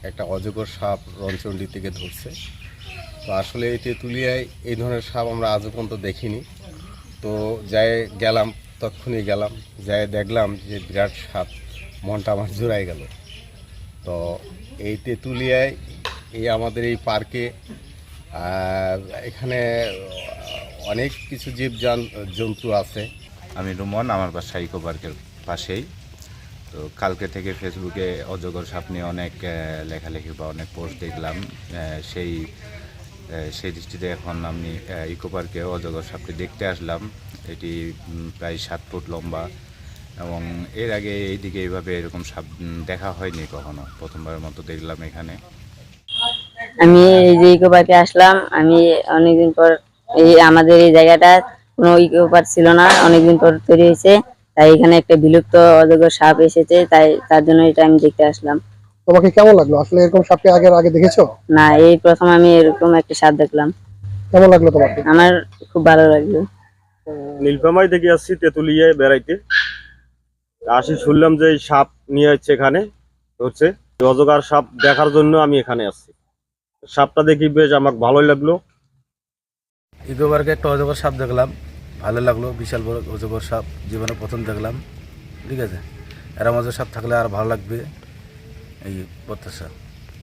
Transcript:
একটা অজগর সাপ রণচণ্ডী থেকে ধরছে। তো আসলে এই তেঁতুলিয়ায় এই ধরনের সাপ আমরা আজও পর্যন্ত দেখিনি। তো যাই গেলাম, তৎক্ষণই গেলাম, যাই দেখলাম যে বিরাট সাপ, মনটা আমার জোড়ায় গেল। তো এই তেঁতুলিয়ায় এই আমাদের এই পার্কে এখানে অনেক কিছু জন্তু আছে। আমি রুমন, আমার বাসা ইকো পার্কের পাশেই। তো কালকে থেকে ফেসবুকে অজগর সাপ নিয়ে অনেক লেখালেখি বা অনেক পোস্ট দেখলাম। সেই দৃষ্টিতে এখন আমি ইকো পার্কে অজগর সাপটি দেখতে আসলাম। এটি প্রায় 7 ফুট লম্বা এবং এর আগে এইদিকে এইভাবে এরকম সাপ দেখা হয়নি কখনো, প্রথমবারের মতো দেখলাম এখানে। আমি এই যে ইকো পার্কে আসলাম, আমি অনেকদিন পর এই আমাদের এই জায়গাটা কোনো ইকো পার্ক ছিল না, অনেকদিন পর তৈরি হয়েছে। তাই এখানে একটা বিলুপ্ত অজগর সাপ এসেছে, তাই তার জন্য এটা আমি দেখতে আসলাম। তোমাকে কেমন লাগলো আসলে এরকম সাপকে আগে দেখেছো? না, এই প্রথম আমি এরকম একটা সাপ দেখলাম। কেমন লাগলো তোমাকে? আমার খুব ভালো লাগলো। নীলফামারী থেকে আসছি তেঁতুলিয়ায় বেড়াইতে। শুনলাম যে এই সাপ নিয়ে হচ্ছে এখানে হচ্ছে অজগর সাপ দেখার জন্য আমি এখানে আসছি। সাপটা দেখি বেশ আমার ভালোই লাগলো। ইকো পার্কে একটা অজগর সাপ দেখলাম, ভালো লাগলো। বিশাল বড় অজগর সাপ, জীবনে প্রথম দেখলাম। ঠিক আছে, এরম অজগর সাপ থাকলে আর ভালো লাগবে, এই প্রত্যাশা।